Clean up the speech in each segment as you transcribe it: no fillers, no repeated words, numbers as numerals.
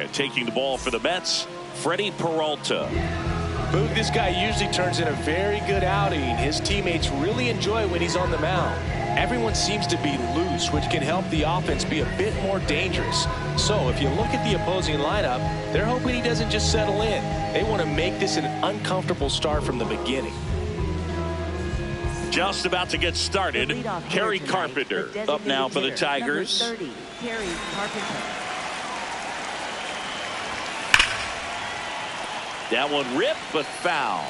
And taking the ball for the Mets, Freddie Peralta. Boog, this guy usually turns in a very good outing. His teammates really enjoy when he's on the mound. Everyone seems to be loose, which can help the offense be a bit more dangerous. So if you look at the opposing lineup, they're hoping he doesn't just settle in. They want to make this an uncomfortable start from the beginning. Just about to get started. Kerry Carpenter up now for the Tigers. 30, Kerry Carpenter. That one ripped, but foul.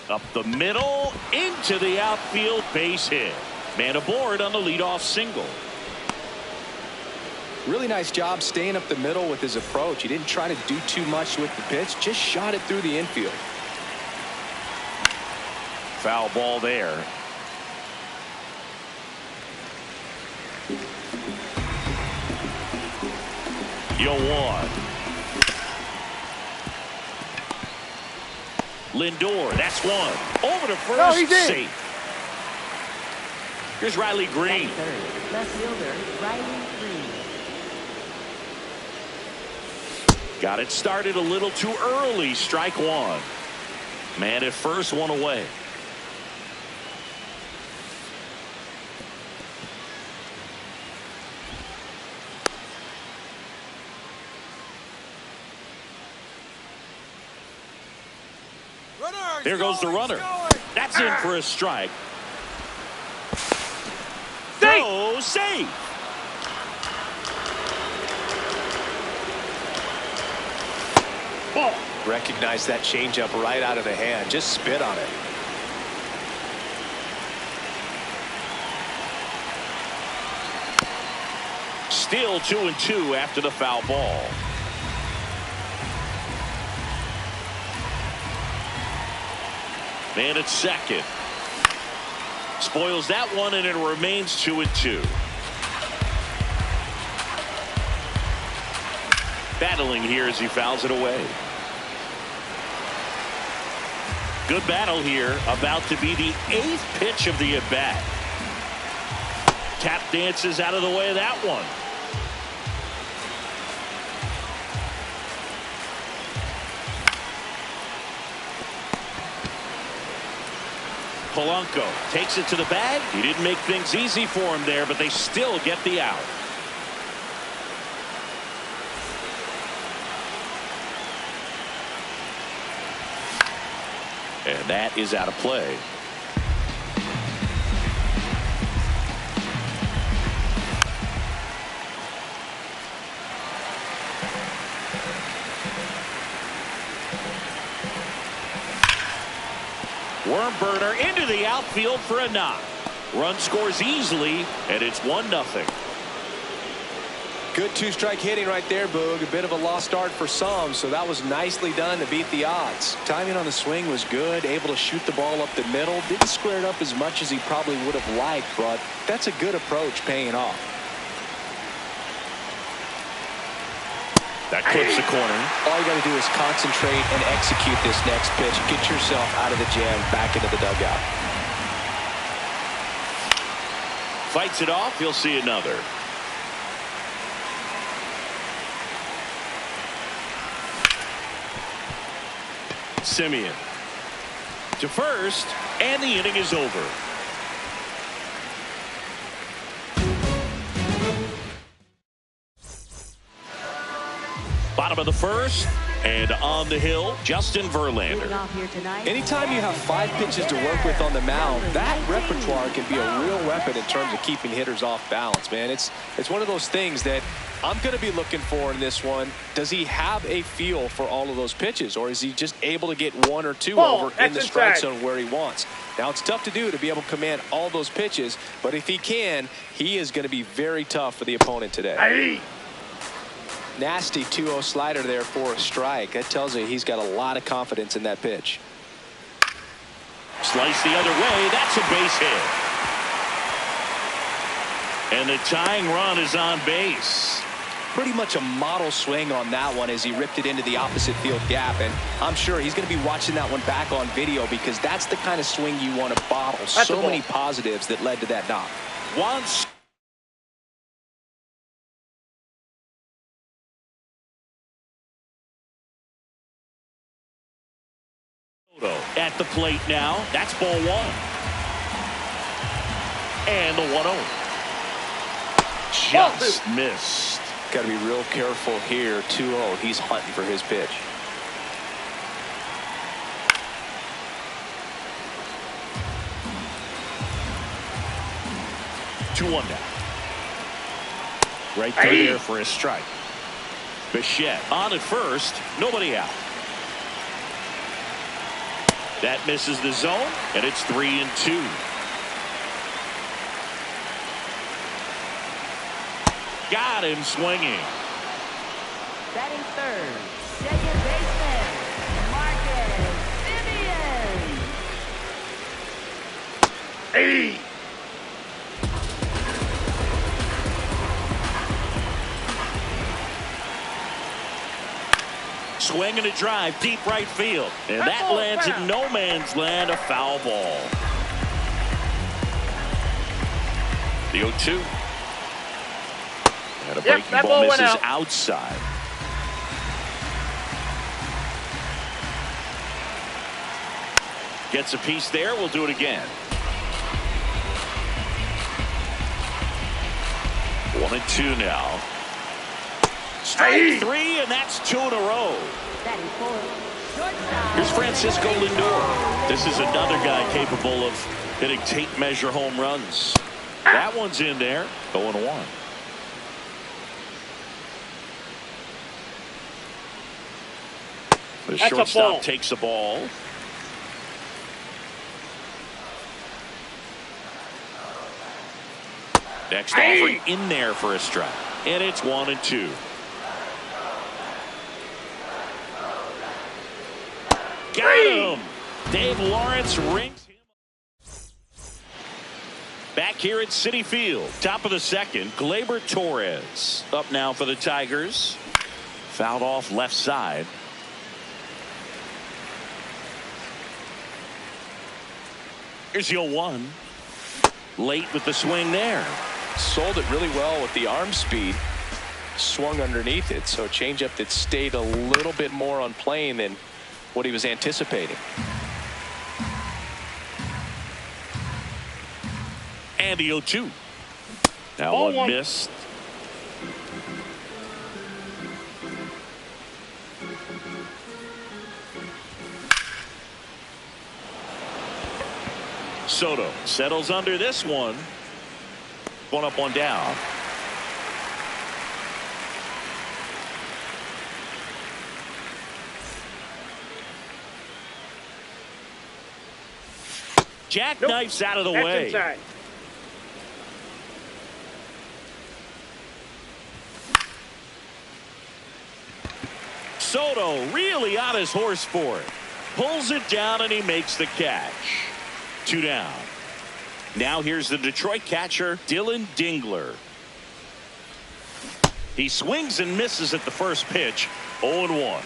Up the middle, into the outfield, base hit. Man aboard on the leadoff single. Really nice job staying up the middle with his approach. He didn't try to do too much with the pitch, just shot it through the infield. Foul ball there. Yo one. Lindor, that's one. Over to first, no, he did. Safe. Here's Riley Green. Third, left fielder Riley Green. Got it started a little too early. Strike one. Man at first, one away. Here goes the runner. That's in for a strike. No, safe. Ball. Recognize that changeup right out of the hand. Just spit on it. Still 2-2 after the foul ball. Man at second. Spoils that one, and it remains 2-2. Battling here as he fouls it away. Good battle here. About to be the 8th pitch of the at-bat. Tap dances out of the way of that one. Polanco takes it to the bag. He didn't make things easy for him there, but they still get the out. And that is out of play. Worm burner into the outfield for a knock. Run scores easily, and it's 1-0. Good two-strike hitting right there, Boog. A bit of a lost start for some, so that was nicely done to beat the odds. Timing on the swing was good, able to shoot the ball up the middle. Didn't square it up as much as he probably would have liked, but that's a good approach paying off. That clips the corner. All you got to do is concentrate and execute this next pitch. Get yourself out of the jam, back into the dugout. Fights it off. He'll see another. Simeon to first, and the inning is over. Bottom of the first, and on the hill, Justin Verlander. Anytime you have 5 pitches to work with on the mound, that repertoire can be a real weapon in terms of keeping hitters off balance, man. It's one of those things that I'm going to be looking for in this one. Does he have a feel for all of those pitches, or is he just able to get 1 or 2 over in the strike zone where he wants? Now, it's tough to do to be able to command all those pitches, but if he can, he is going to be very tough for the opponent today. Aye. Nasty 2-0 slider there for a strike. That tells you he's got a lot of confidence in that pitch. Slice the other way. That's a base hit. And the tying run is on base. Pretty much a model swing on that one as he ripped it into the opposite field gap. And I'm sure he's going to be watching that one back on video, because that's the kind of swing you want to bottle. So many positives that led to that knock. Once. At the plate now. That's ball one. And the 1-0. Just missed. Got to be real careful here. 2-0. He's hunting for his pitch. 2-1 now. Right through there for a strike. Bichette on at first. Nobody out. That misses the zone, and it's 3-2. Got him swinging. Batting third, second baseman, Marcus Simeon. Swing and a drive, deep right field. And that lands in no man's land, a foul ball. The 0-2. And a breaking ball misses outside. Gets a piece there. We'll do it again. 1-2 now. Strike three, and that's 2 in a row. Here's Francisco Lindor. This is another guy capable of hitting tape measure home runs. That one's in there. 0-1. The shortstop takes the ball. Next offering in there for a strike. And it's 1-2. Got him. Dave Lawrence rings him. Back here at Citi Field. Top of the second. Gleyber Torres up now for the Tigers. Fouled off left side. Here's the 0-1. Late with the swing there. Sold it really well with the arm speed. Swung underneath it. So a changeup that stayed a little bit more on plane than what he was anticipating. And the 0-2. Now one missed. Soto settles under this one. One up, one down. Jackknifes out of the way. Inside. Soto really on his horse for it. Pulls it down and he makes the catch. 2 down. Now here's the Detroit catcher, Dylan Dingler. He swings and misses at the first pitch. 0-1.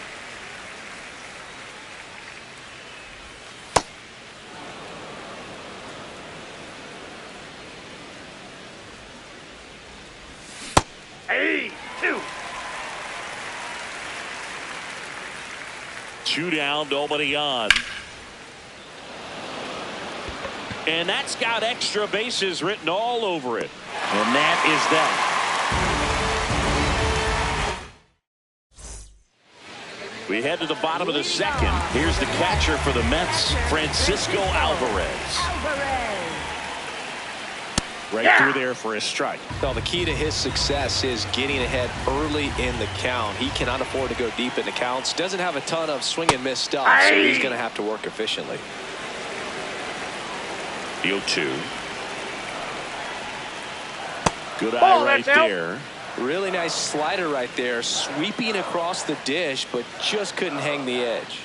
Two down, nobody on. And that's got extra bases written all over it. And that is that. We head to the bottom of the second. Here's the catcher for the Mets, Francisco Alvarez. Right through there for a strike. Well, the key to his success is getting ahead early in the count. He cannot afford to go deep in the counts. Doesn't have a ton of swing and miss stuff, so he's going to have to work efficiently. The 0-2. Good eye right there. Really nice slider right there. Sweeping across the dish, but just couldn't hang the edge.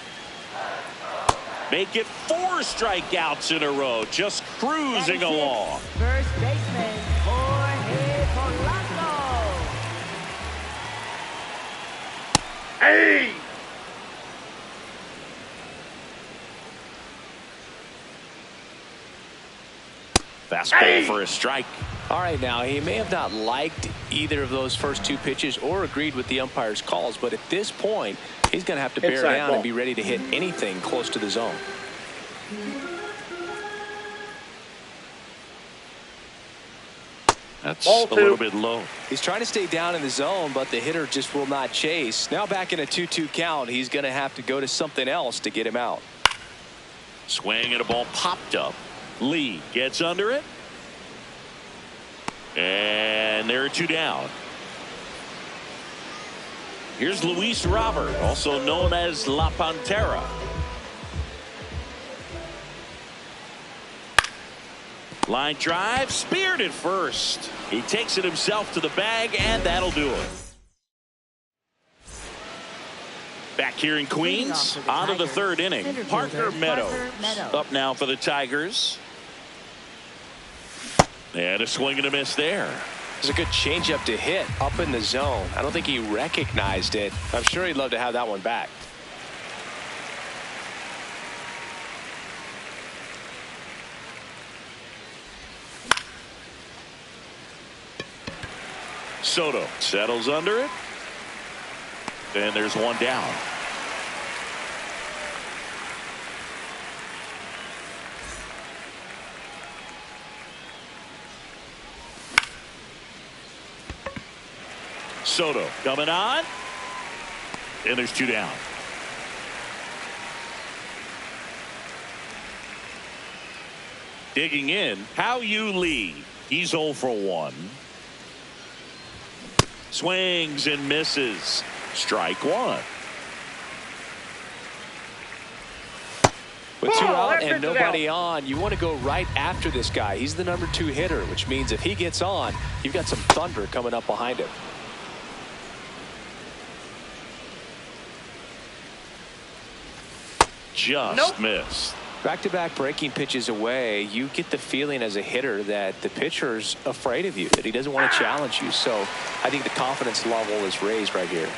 Make it 4 strikeouts in a row. Just cruising along. First baseman, Jorge Polanco. Fastball for a strike. All right, now, he may have not liked either of those first two pitches or agreed with the umpire's calls, but at this point, he's going to have to bear down and be ready to hit anything close to the zone. That's a little bit low. He's trying to stay down in the zone, but the hitter just will not chase. Now back in a 2-2 count, he's going to have to go to something else to get him out. Swing and a ball popped up. Lee gets under it. And there are two down. Here's Luis Robert, also known as La Pantera. Line drive, speared at first. He takes it himself to the bag, and that'll do it. Back here in Queens, on to the third inning. Parker Meadows up now for the Tigers. And a swing and a miss there. It was a good changeup to hit up in the zone. I don't think he recognized it. I'm sure he'd love to have that one back. Soto settles under it. And there's one down. Soto coming on. And there's two down. Digging in, Hao-Yu Lee. He's 0 for 1. Swings and misses. Strike one. With two out and nobody on, you want to go right after this guy. He's the number 2 hitter, which means if he gets on, you've got some thunder coming up behind him. Just missed. Back-to-back breaking pitches away, you get the feeling as a hitter that the pitcher's afraid of you, that he doesn't want to challenge you. So I think the confidence level is raised right here.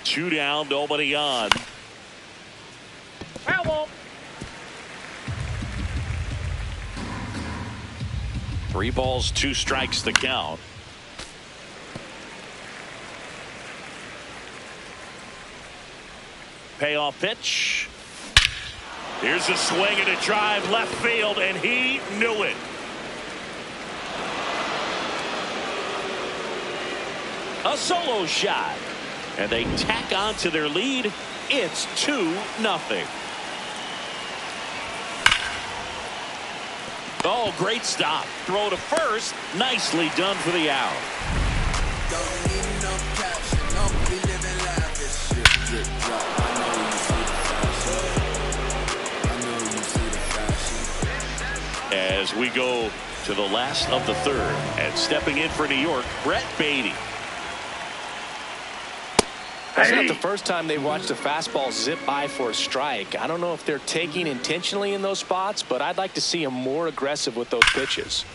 Two down, nobody on. Foul. 3 balls, 2 strikes the count. Payoff pitch. Here's a swing and a drive left field, and he knew it. A solo shot, and they tack on to their lead. It's 2-0. Oh, great stop. Throw to first. Nicely done for the out. Don't need no caption. No, we living lavish. Drip, drop. I know you see the fashion. I know you see the fashion. As we go to the last of the third, and stepping in for New York, Brett Beatty. That's not the first time they've watched a fastball zip by for a strike. I don't know if they're taking intentionally in those spots, but I'd like to see them more aggressive with those pitches.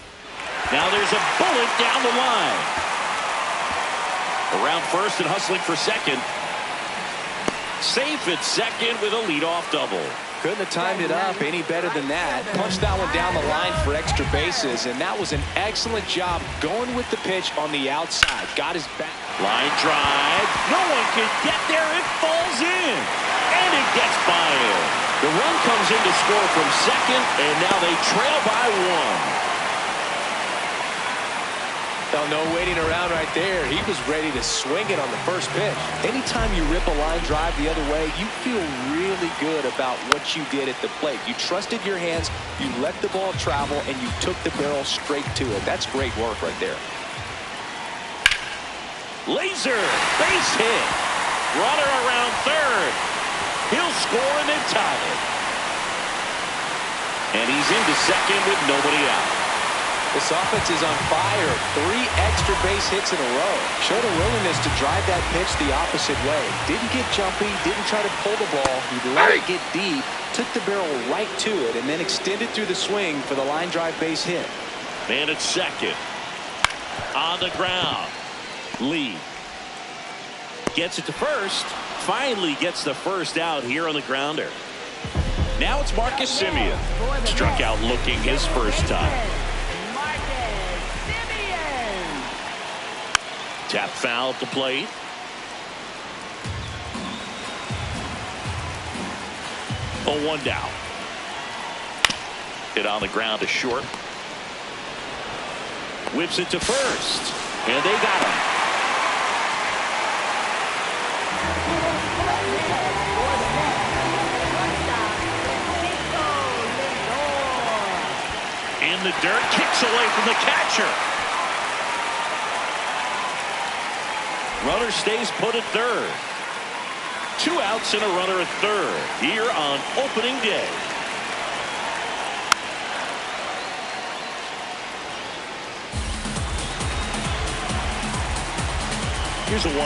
Now there's a bullet down the line. Around first and hustling for second. Safe at second with a leadoff double. Couldn't have timed it up any better than that. Punched that one down the line for extra bases, and that was an excellent job going with the pitch on the outside. Got his back. Line drive. No one can get there. It falls in. And it gets by him. The run comes in to score from second, and now they trail by 1. Oh, no waiting around right there. He was ready to swing it on the first pitch. Anytime you rip a line drive the other way, you feel really good about what you did at the plate. You trusted your hands, you let the ball travel, and you took the barrel straight to it. That's great work right there. Laser, base hit. Runner around third. He'll score and then tie it. And he's into second with nobody out. This offense is on fire. 3 extra base hits in a row. Showed a willingness to drive that pitch the opposite way. Didn't get jumpy, didn't try to pull the ball. He let it get deep, took the barrel right to it, and then extended through the swing for the line drive base hit. Man at second. On the ground. Lee gets it to first. Finally gets the first out here on the grounder. Now it's Marcus Simeon. Struck out looking his first time. Marcus Simeon. Tap foul at the plate. Oh, 1 down. Hit on the ground to short. Whips it to first. And they got him. In the dirt, kicks away from the catcher. Runner stays put at third. 2 outs and a runner at third here on opening day. Here's a 1-1.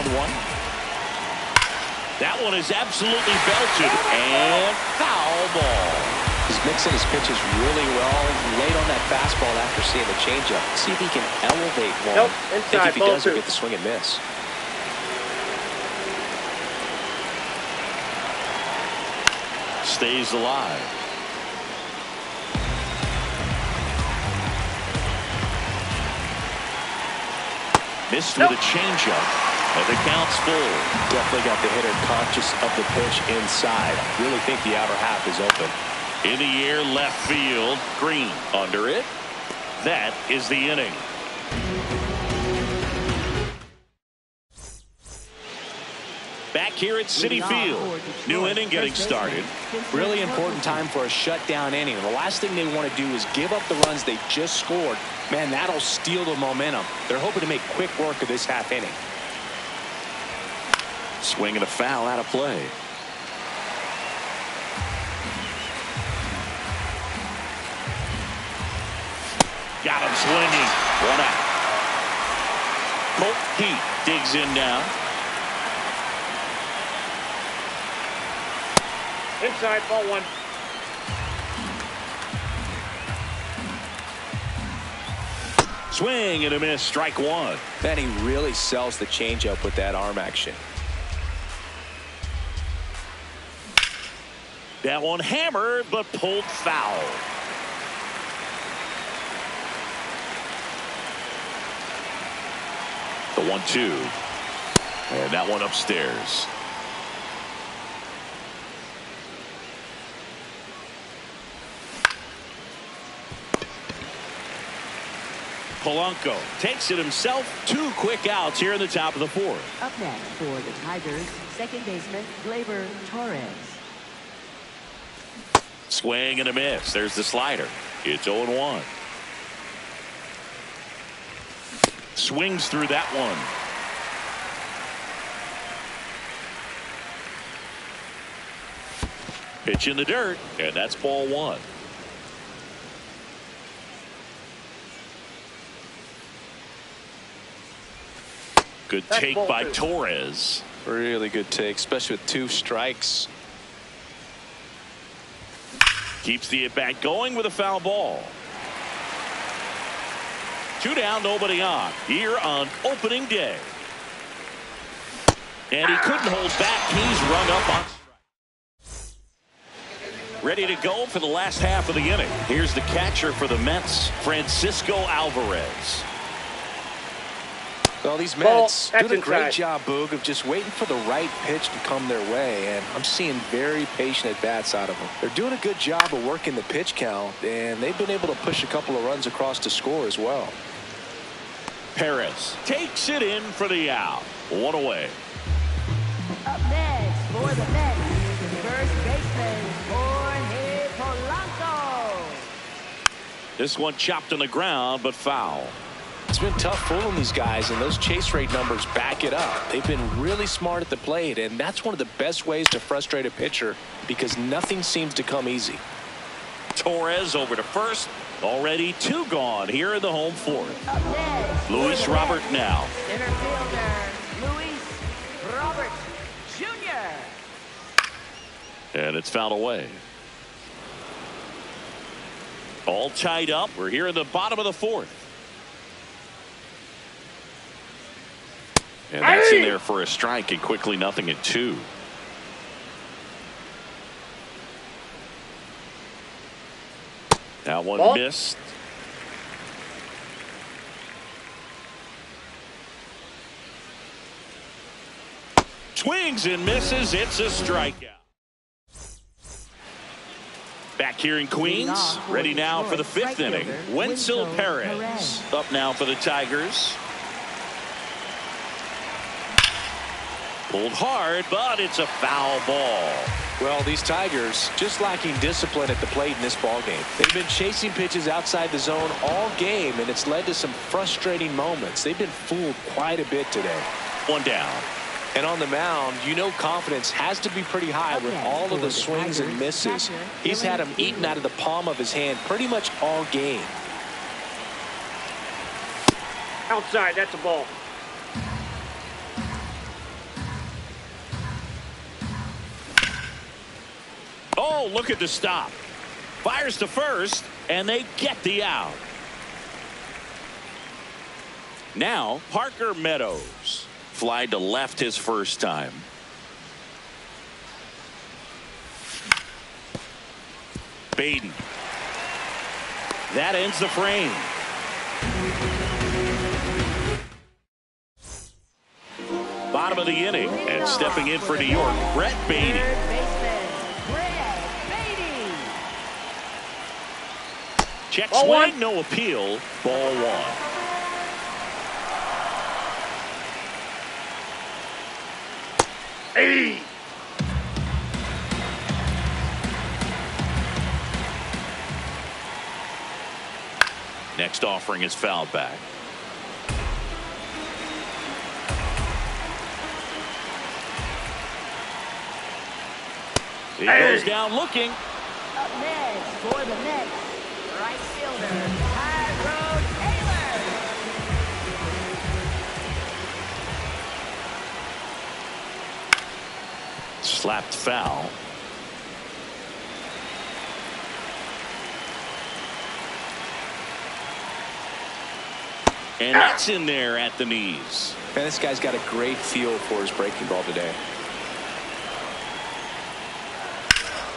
That one is absolutely belted and foul ball. He's mixing his pitches really well. Late on that fastball after seeing the changeup. See if he can elevate one. Nope, I think if he does, he'll get the swing and miss. Stays alive. Missed with a changeup. And the count's full. Definitely got the hitter conscious of the pitch inside. Really think the outer half is open. In the air, left field. Green under it. That is the inning. Back here at Citi Field. New inning getting started. Really important time for a shutdown inning. The last thing they want to do is give up the runs they just scored. Man, that'll steal the momentum. They're hoping to make quick work of this half inning. Swing and a foul out of play. Got him swinging. 1 out. Colt Heat digs in now. Inside, ball 1. Swing and a miss. Strike 1. Man, he really sells the changeup with that arm action. That one hammered, but pulled foul. The 1-2. And that one upstairs. Polanco takes it himself. 2 quick outs here in the top of the 4th. Up next for the Tigers, second baseman Gleyber Torres. Swing and a miss. There's the slider. It's 0-1. Swings through that one. Pitch in the dirt, and that's ball 1. Good take by Torres. Really good take, especially with 2 strikes. Keeps the at-bat going with a foul ball. 2 down, nobody on. Here on opening day. And he couldn't hold back. He's rung up on strike. Ready to go for the last half of the inning. Here's the catcher for the Mets, Francisco Alvarez. Well, these Mets doing a great job, Boog, of just waiting for the right pitch to come their way, and I'm seeing very patient at-bats out of them. They're doing a good job of working the pitch count, and they've been able to push a couple of runs across to score as well. Perez takes it in for the out. 1 away. Up next for the Mets, first baseman Jorge Polanco. This one chopped on the ground, but foul. It's been tough fooling these guys, and those chase rate numbers back it up. They've been really smart at the plate, and that's one of the best ways to frustrate a pitcher because nothing seems to come easy. Torres over to first. Already 2 gone here in the home 4th. Up next, Luis Robert now. center fielder Luis Robert Jr. And it's fouled away. All tied up. We're here in the bottom of the 4th. And that's in there for a strike, and quickly 0-2. That one missed. Swings and misses. It's a strikeout. Back here in Queens, ready now for the 5th inning. Wenzel Perez up now for the Tigers. Pulled hard, but it's a foul ball. Well, these Tigers just lacking discipline at the plate in this ball game. They've been chasing pitches outside the zone all game, and it's led to some frustrating moments. They've been fooled quite a bit today. One down. And on the mound, you know confidence has to be pretty high with all of the swings and misses. He's had them eaten out of the palm of his hand pretty much all game. Outside, that's a ball. Oh, look at the stop. Fires to first, and they get the out. Now, Parker Meadows. Fly to left his first time. Beatty. That ends the frame. Bottom of the inning, and stepping in for New York, Brett Beatty. Check swing, no appeal. Ball 1. Hey. Next offering is fouled back. He goes down looking. Up next for the Mets, right fielder, Tyrone Taylor. Slapped foul. And that's in there at the knees. Man, this guy's got a great feel for his breaking ball today.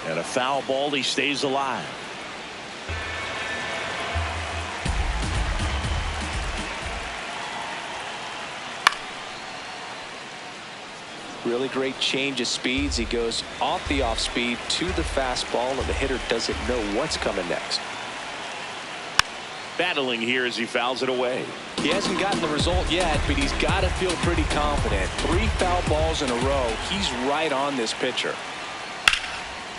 And a foul ball, he stays alive. Really great change of speeds. He goes off the off speed to the fastball, and the hitter doesn't know what's coming next. Battling here as he fouls it away. He hasn't gotten the result yet, but he's got to feel pretty confident. 3 foul balls in a row. He's right on this pitcher.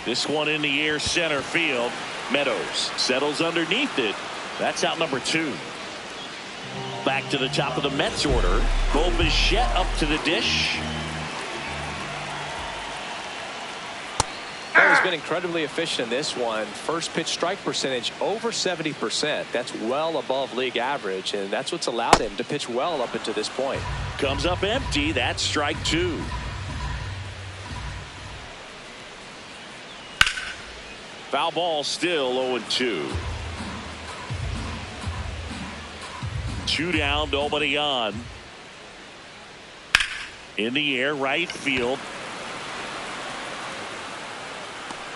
This one in the air, center field. Meadows settles underneath it. That's out number 2. Back to the top of the Mets order. Bo Bichette up to the dish. Well, he's been incredibly efficient in this one. First pitch strike percentage over 70%. That's well above league average, and that's what's allowed him to pitch well up until this point. Comes up empty. That's strike 2. Foul ball, still 0-2. 2 down, nobody on. In the air, right field.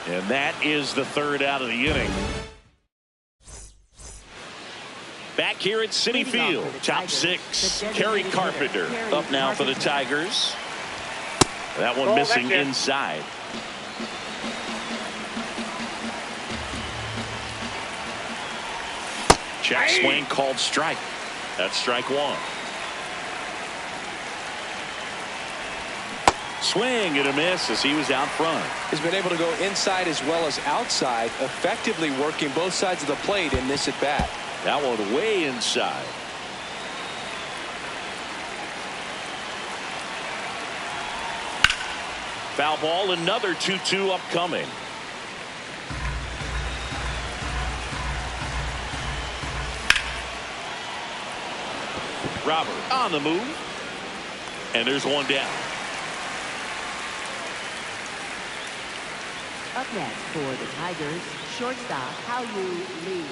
And that is the 3rd out of the inning. Back here at Citi Field, top 6, Kerry Carpenter up now for the Tigers. That one missing inside. Check swing called strike. That's strike 1. Swing and a miss as he was out front. He's been able to go inside as well as outside, effectively working both sides of the plate in this at bat. That one way inside. Foul ball, another 2-2 upcoming. Robert on the move. And there's one down. Up next for the Tigers, shortstop, Hao-Yu Lee.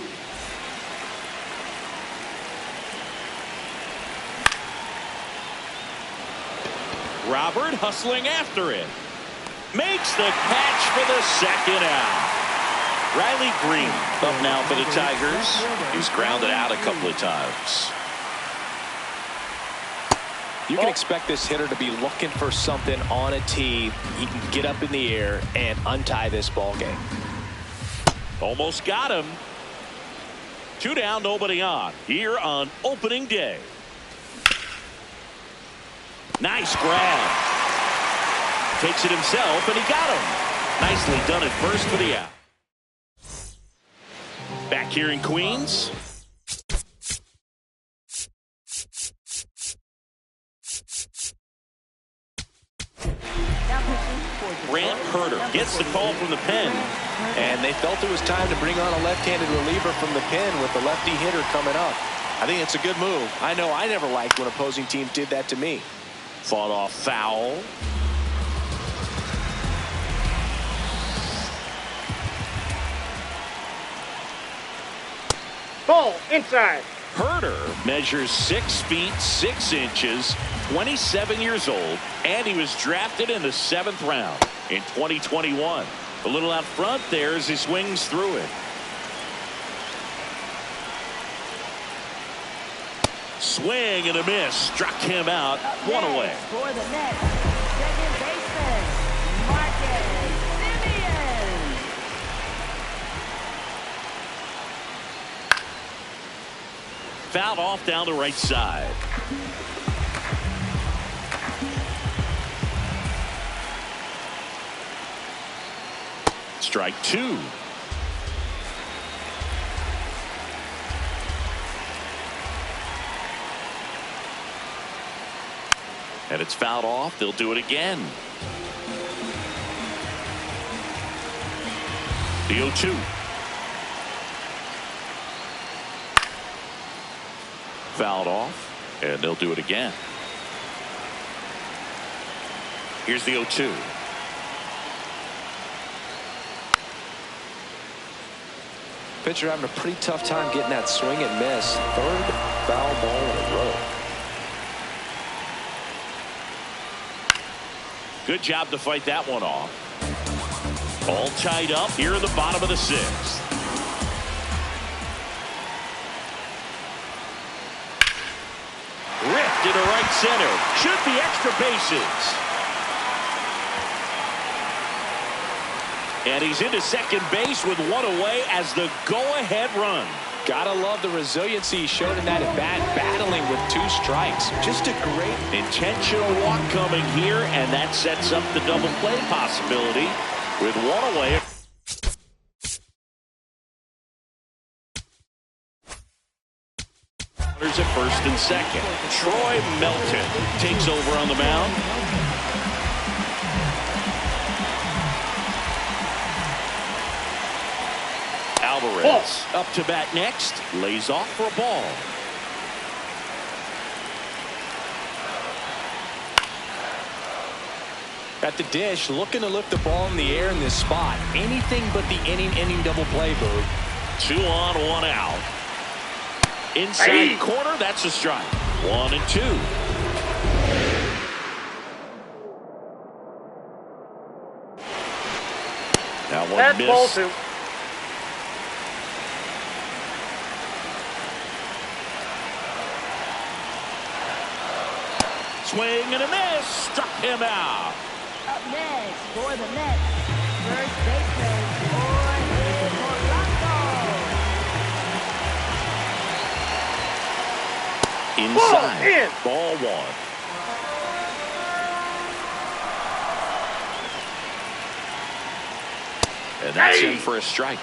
Robert hustling after it. Makes the catch for the 2nd out. Riley Green up now for the Tigers. He's grounded out a couple of times. You can expect this hitter to be looking for something on a tee. He can get up in the air and untie this ball game. Almost got him. 2 down, nobody on here on opening day. Nice grab. Takes it himself, and he got him. Nicely done at first for the out. Back here in Queens. Grant Herter gets the call from the pen. And they felt it was time to bring on a left-handed reliever from the pen with the lefty hitter coming up. I think it's a good move. I know I never liked when opposing teams did that to me. Fought off foul. Ball inside. Herter measures 6 feet 6 inches, 27 years old, and he was drafted in the 7th round in 2021. A little out front there as he swings through it. Swing and a miss. Struck him out. 1 away. For the Mets, second baseman, Marcus Simeon. Fouled off down the right side. Strike 2. And it's fouled off. They'll do it again. The 0-2. Fouled off, and they'll do it again. Here's the 0-2. Pitcher having a pretty tough time getting that swing and miss. 3rd foul ball in a row. Good job to fight that one off. All tied up here in the bottom of the 6th. Ripped into right center. Should be extra bases. And he's into second base with 1 away as the go-ahead run. Gotta love the resiliency he showed in that at bat, battling with 2 strikes. Just a great Intentional walk coming here, and that sets up the double play possibility with 1 away. Runners at first and second. Troy Melton takes over on the mound. Alvarez up to bat next. Lays off for a ball. at the dish, looking to lift the ball in the air in this spot. Anything but the inning double play, Boog. 2 on, 1 out. Inside corner, that's a strike. 1 and 2. That one That's missed. ball 2. Swing and a miss. Struck him out. Up next for the Mets, first baseman, Jorge Polanco. Inside. Ball 1. And that's in for a strike.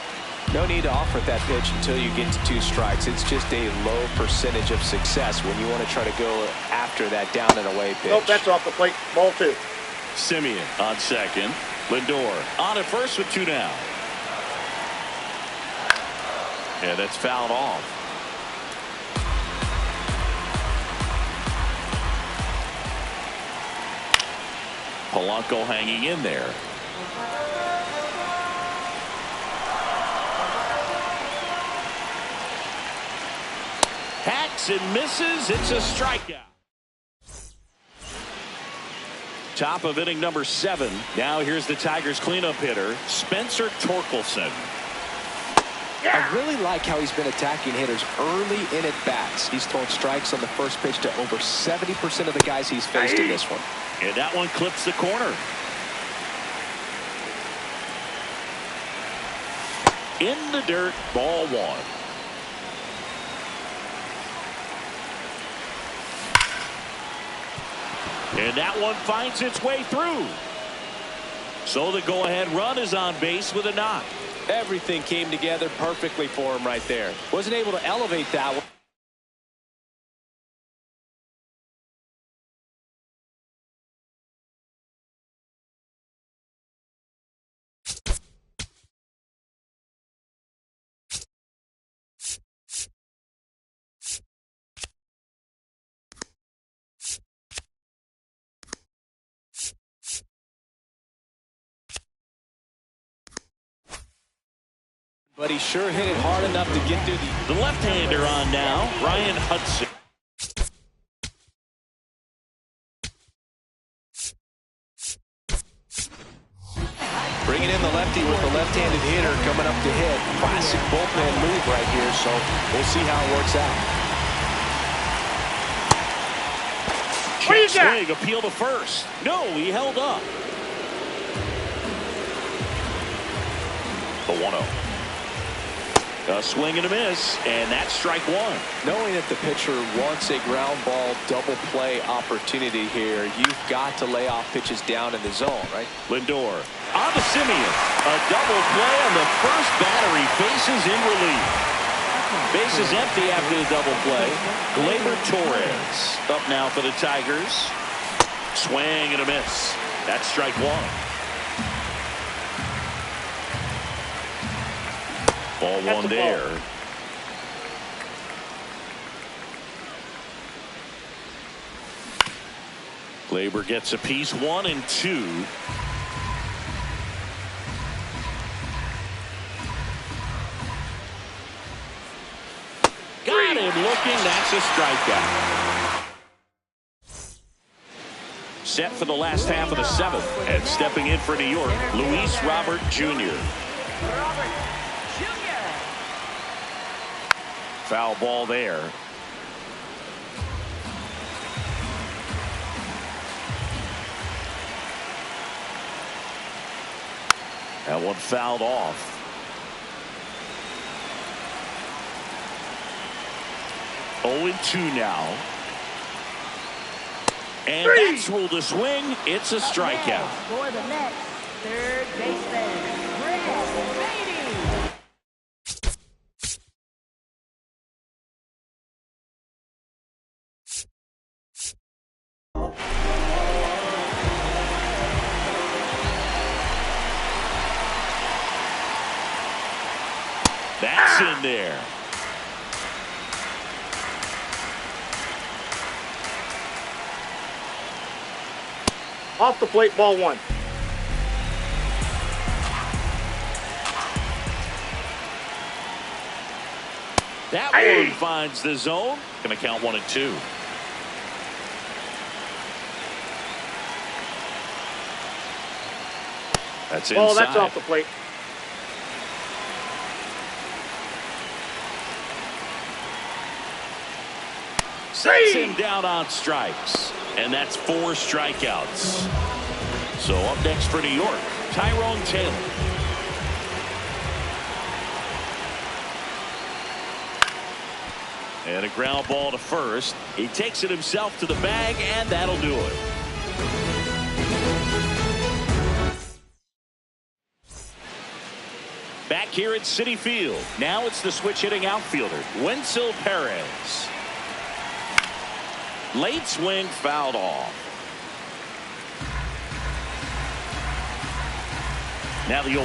No need to offer that pitch until you get to 2 strikes. It's just a low percentage of success when you want to try to go after that down and away pitch. Nope, that's off the plate. Ball 2. Simeon on second. Lindor on at first with 2 down. And that's fouled off. Polanco hanging in there. Hacks and misses. It's a strikeout. Top of inning number 7. Now here's the Tigers cleanup hitter, Spencer Torkelson. I really like how he's been attacking hitters early in at bats. He's thrown strikes on the first pitch to over 70% of the guys he's faced in this one. And that one clips the corner. In the dirt, ball one. And that one finds its way through. So the go-ahead run is on base with a knock. Everything came together perfectly for him right there. Wasn't able to elevate that one. But he sure hit it hard enough to get through the left-hander on now, Ryan Hudson. Bringing in the lefty with the left-handed hitter coming up to hit. Classic bullpen move right here, so we'll see how it works out. What do you got? Swing, appeal to first. No, he held up. The 1-0. A swing and a miss, and that's strike one. Knowing that the pitcher wants a ground ball double play opportunity here, you've got to lay off pitches down in the zone, right? Lindor on to Simeon. A double play on the first batter. He faces in relief. Base is empty after the double play. Gleyber Torres up now for the Tigers. Swing and a miss. That's strike one. Ball one there. Gleyber gets a piece, 1 and 2. Got him looking. That's a strikeout. Set for the last half of the 7th. And stepping in for New York, Luis Robert Jr. Foul ball there. That one fouled off. Oh and 2 now. And that's ruled a swing. It's a strikeout. For the Mets, third baseman, Brett Beatty. That's in there. Off the plate, ball one. That one finds the zone. Going to count 1 and 2. That's inside. Ball, that's off the plate. Sets him down on strikes. And that's 4 strikeouts. So up next for New York, Tyrone Taylor. And a ground ball to first. He takes it himself to the bag, and that'll do it. Back here at Citi Field. Now it's the switch hitting outfielder, Wenzel Perez. Late swing fouled off. Now the 0-1.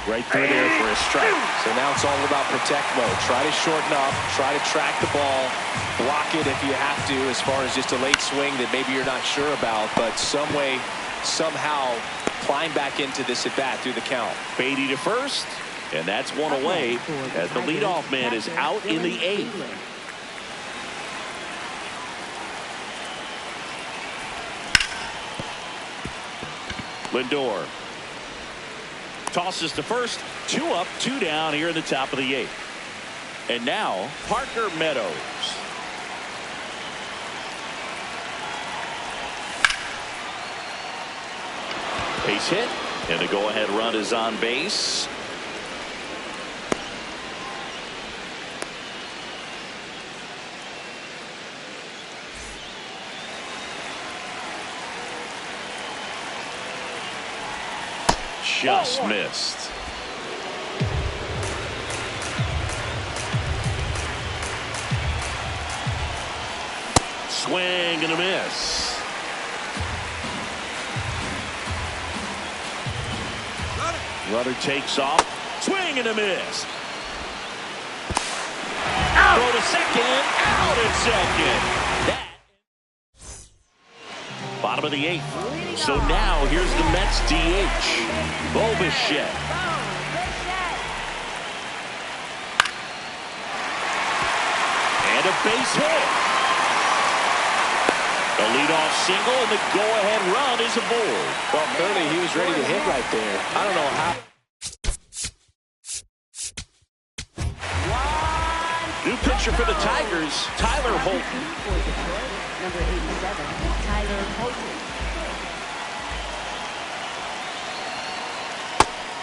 Right through there for a strike. So now it's all about protect mode. Try to shorten up, try to track the ball, block it if you have to, as far as just a late swing that maybe you're not sure about, but some way, somehow climb back into this at bat through the count. Beatty to first, and that's one away as the leadoff man is out in the 8th. Lindor tosses to first. 2 up, 2 down here in the top of the 8th. And now Parker Meadows. Base hit, and the go-ahead run is on base. Just missed. Swing and a miss. Runner takes off. Swing and a miss. Out. Throw to second. Out at second. That. Bottom of the 8th. So now here's the Mets DH. Bobichet. And a base hit. A leadoff single, and the go-ahead run is aboard. Well, clearly he was ready to hit right there. I don't know how. New pitcher for the Tigers, Tyler Holton. Number 87, Tyler Holton.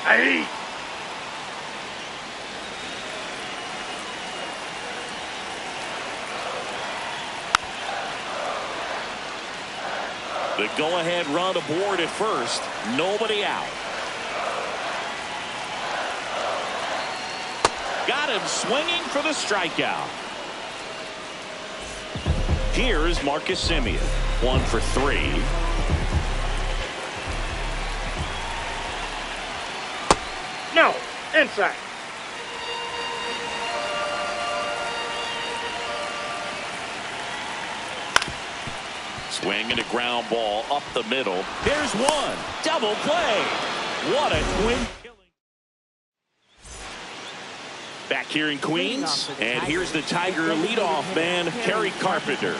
Hey! The go-ahead run aboard at first. Nobody out. Got him swinging for the strikeout. Here is Marcus Semien. 1 for 3. No! Inside. Swing and a ground ball up the middle. There's one. Double play. What a twin killing. Back here in Queens. And here's the Tiger leadoff man, Kerry Carpenter.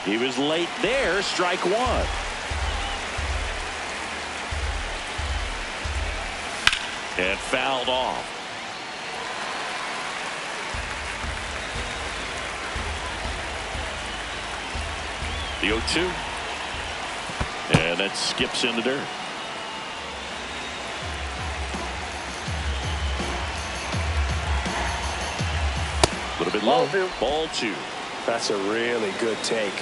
He was late there. Strike 1. And fouled off. The 0-2. And that skips in the dirt. A little bit low. Ball 2. That's a really good take.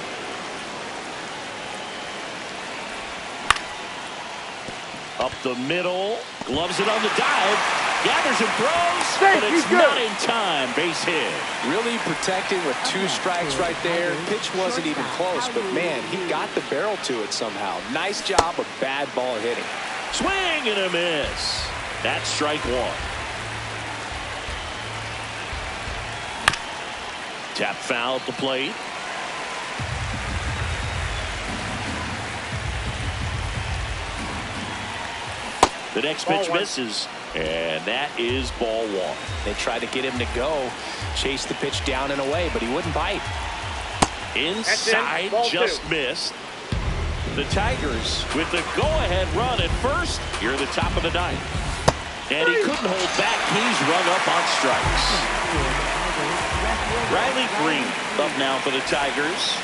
Up the middle. Gloves it on the dive. Gathers and throws. Hey, but it's he's good. not in time. Base hit. Really protecting with 2 strikes right there. Pitch wasn't even close, but man, he got the barrel to it somehow. Nice job of bad ball hitting. Swing and a miss. That's strike 1. Tap foul at the plate. The next pitch misses, and that is ball 1. They tried to get him to go, chase the pitch down and away, but he wouldn't bite. Inside, Ball just 2. missed. The Tigers with the go-ahead run at first. Here at the top of the 9th. And he couldn't hold back. He's rung up on strikes. Riley Green up now for the Tigers.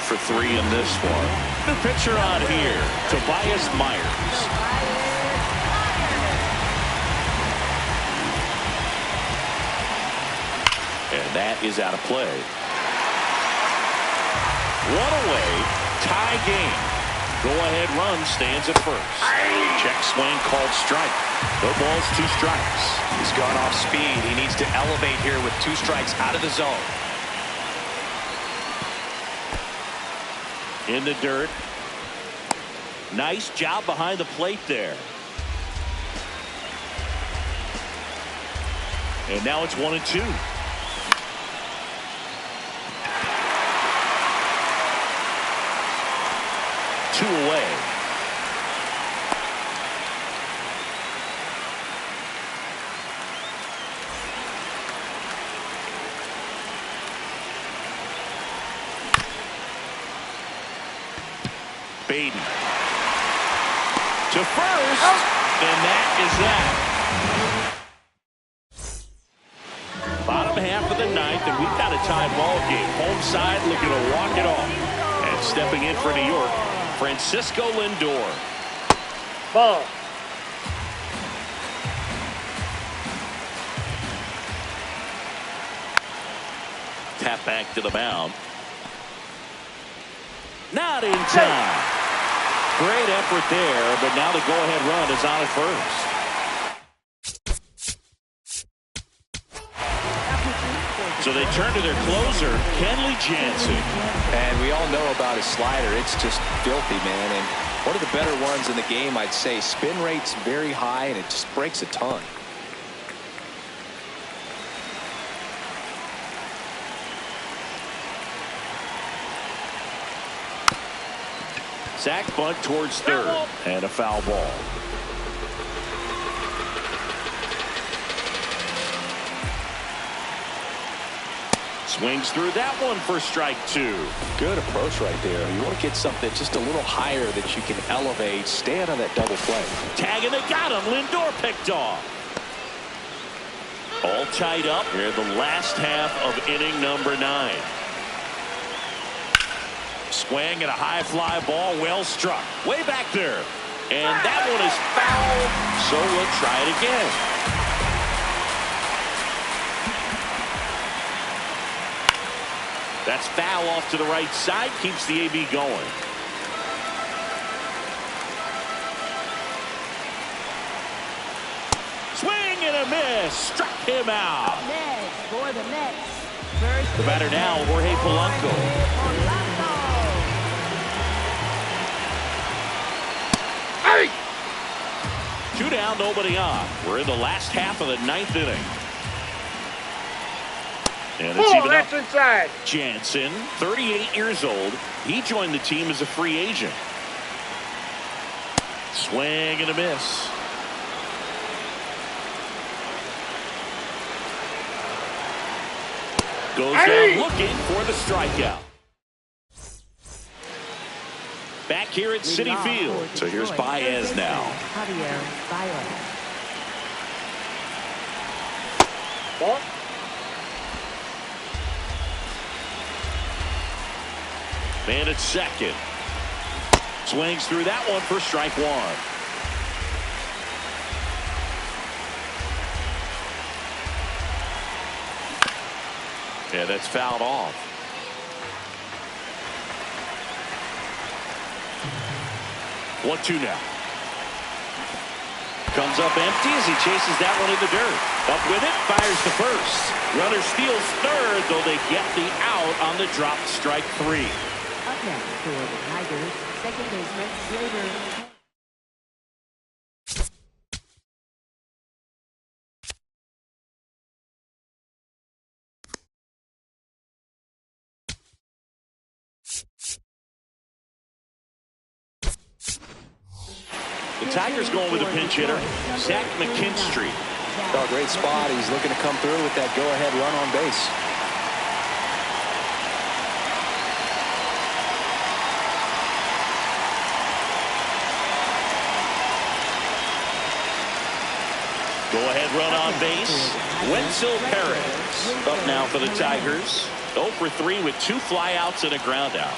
For 3 in this one. The pitcher on here, Tobias Myers. And that is out of play. 1 away, tie game. Go-ahead run stands at first. Check swing called strike. No balls, 2 strikes. He's gone off speed. He needs to elevate here with 2 strikes out of the zone. In the dirt. Nice job behind the plate there. And now it's 1-2. Two away. Baden to first, and that is that. Bottom half of the ninth, and we've got a tie ball game. Home side looking to walk it off. And stepping in for New York, Francisco Lindor. Ball. Tap back to the mound. Not in time. Great effort there, but now the go-ahead run is on at first. So they turn to their closer, Kenley Jansen. And we all know about his slider. It's just filthy, man. And one of the better ones in the game, I'd say. Spin rate's very high, and it just breaks a ton. Sack bunt towards third, and a foul ball. Swings through that one for strike two. Good approach right there. You want to get something just a little higher that you can elevate. Stand on that double play. Tag, and they got him. Lindor picked off. All tied up here in the last half of inning number 9. Swing and a high fly ball, well struck. Way back there. And that one is foul, so we'll try it again. That's foul off to the right side, keeps the AB going. Swing and a miss, struck him out. Next for the Mets. First The batter now, Jorge Polanco. Hey! 2 down, nobody on. We're in the last half of the 9th inning. And it's even That's up. inside. Jansen, 38 years old. He joined the team as a free agent. Swing and a miss. Goes down looking for the strikeout. Back here at Citi Field. So here's Baez now. Javier Baez. Ball. Man at second. Swings through that one for strike one. Yeah, that's fouled off. One-two now. Comes up empty as he chases that one in the dirt. Up with it, fires to first. Runner steals third, though they get the out on the dropped strike 3. Up next for the Tigers, second baseman Slater. The Tigers going with a pinch hitter, Zach McKinstry. Oh, great spot. He's looking to come through with that go-ahead run on base. Go-ahead run on base. Wenzel Perez up now for the Tigers. 0 for 3 with 2 flyouts and a ground out.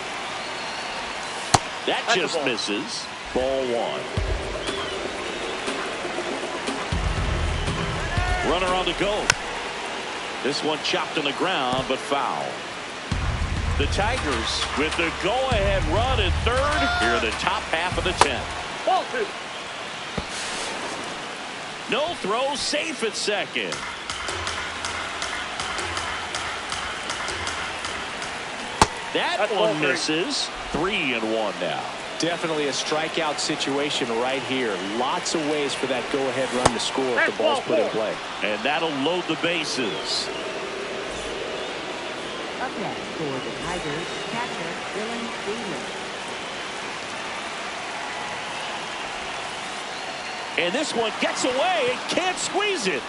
That just misses. Ball 1. Runner on the go. This one chopped on the ground, but foul. The Tigers with the go-ahead run at third here in the top half of the 10th. Ball 2. No throw, safe at second. That one misses. 3-1 now. Definitely a strikeout situation right here. Lots of ways for that go-ahead run to score if the ball's put in play. And that'll load the bases. Up next for the Tigers, catcher Dylan Freeland. And this one gets away and can't squeeze it.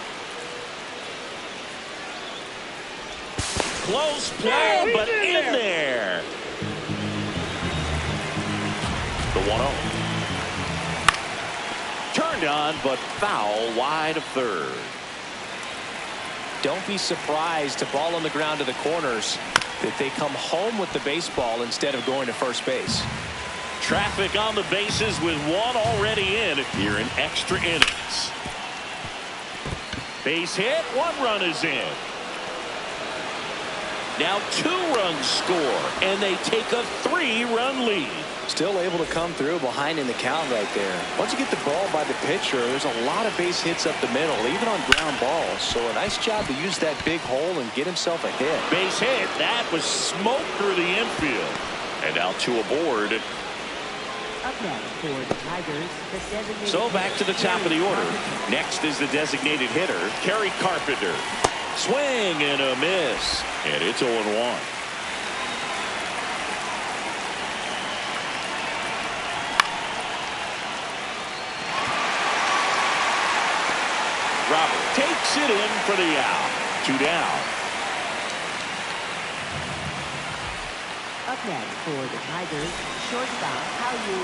Close play, but in there. The 1-0. Turned on, but foul wide of third. Don't be surprised to ball on the ground to the corners that they come home with the baseball instead of going to first base. Traffic on the bases with one already in here in extra innings. Base hit, 1 run is in. Now 2 runs score, and they take a 3-run lead. Still able to come through behind in the count right there. Once you get the ball by the pitcher, there's a lot of base hits up the middle, even on ground balls. So a nice job to use that big hole and get himself a hit. Base hit, that was smoke through the infield. And now 2 aboard. Up next for the Tigers, the designated So back to the top of the order. Next is the designated hitter, Kerry Carpenter. Swing and a miss. And it's 0-1. Robert takes it in for the out. 2 down. Up next for the Tigers, shortstop Hao-Yu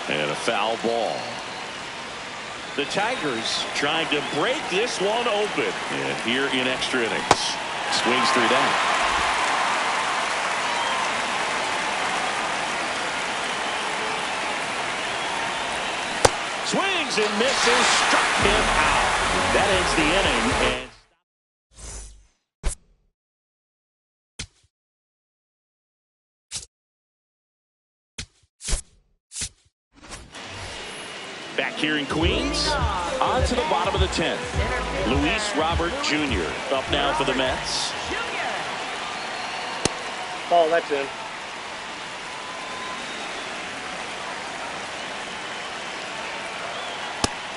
Lee. And a foul ball. The Tigers trying to break this one open. And here in extra innings. Swings 3 down. Swings and misses. Struck him out. That ends the inning. And back here in Queens, on to the bottom of the 10th. Luis Robert Jr. up now for the Mets. Ball, that's in.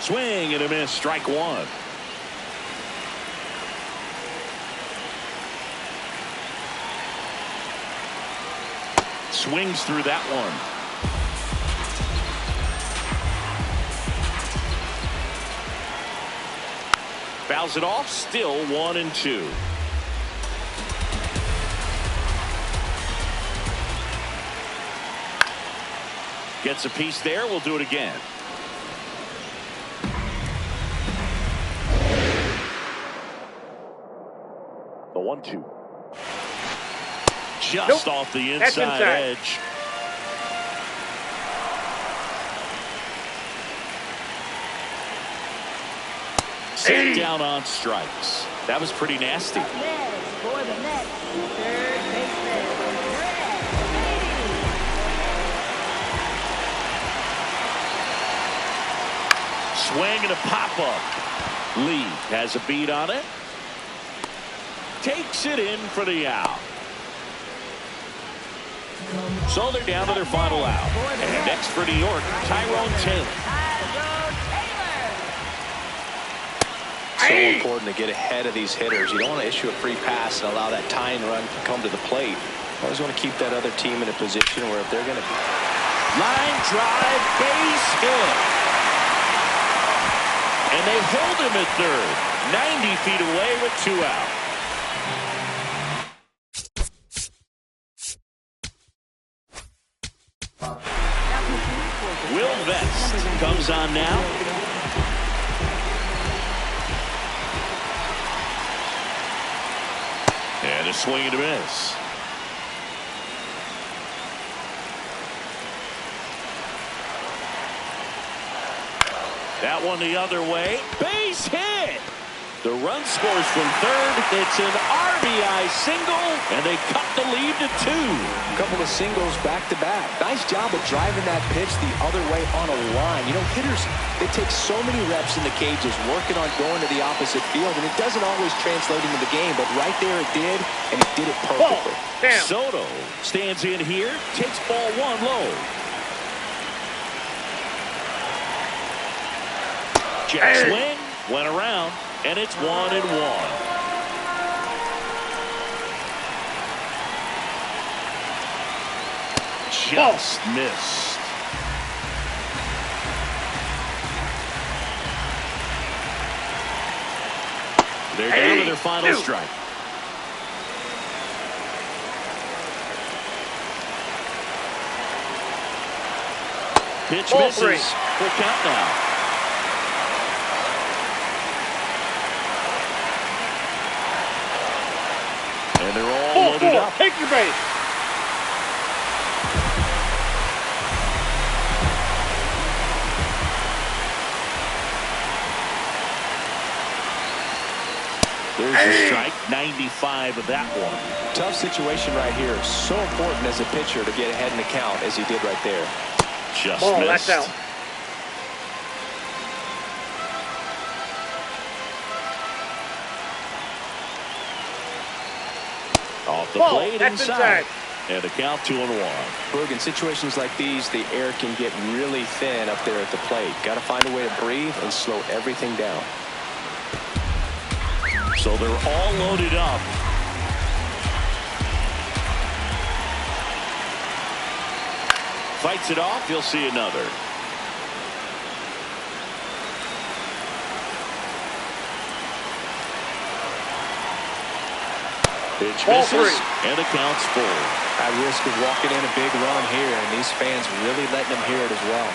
Swing and a miss, strike 1. Swings through that one. Fouls it off, still 1-2. Gets a piece there, we'll do it again. The 1-2. Just off the inside edge. Set down on strikes. That was pretty nasty. Up next for the Mets, third baseman Brett Lee. Swing and a pop-up. Lee has a beat on it. Takes it in for the out. So they're down to their final out. And next for New York, Tyrone Taylor. So important to get ahead of these hitters. You don't want to issue a free pass and allow that tying run to come to the plate. You always want to keep that other team in a position where if they're going to Line drive, base hit. And they hold him at third. 90 feet away with 2 out. Will Vest comes on now. And a swing and a miss. That one the other way. Base hit. The run scores from third. It's an RBI single, and they cut the lead to 2. A couple of singles back-to-back. Nice job of driving that pitch the other way on a line. You know, hitters, they take so many reps in the cages working on going to the opposite field, and it doesn't always translate into the game, but right there it did, and it did it perfectly. Damn. Soto stands in here, takes ball 1 low. Jet swing, went around, and it's 1-1. Just missed. They're down to their final strike. Pitch Ball misses. 3. Full count now. And they're all loaded up. Take your base. There's a strike, 95 of that one. Tough situation right here. So important as a pitcher to get ahead in the count as he did right there. Just Ball, missed. that's out. Off the Ball, plate that's inside. inside. And a count 2-1. Boog, in situations like these, the air can get really thin up there at the plate. Got to find a way to breathe and slow everything down. So they're all loaded up. Fights it off. You'll see another. Pitch Ball misses, 3. and the count's full. At risk of walking in a big run here, and these fans really letting them hear it as well.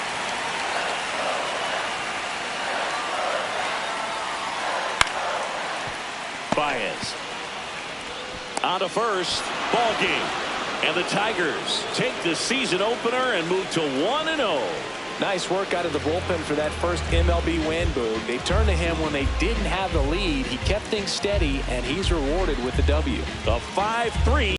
Baez on to first. Ball game. And the Tigers take the season opener and move to 1-0. Nice work out of the bullpen for that first MLB win, Boog. They turned to him when they didn't have the lead. He kept things steady, and he's rewarded with the W. The 5-3.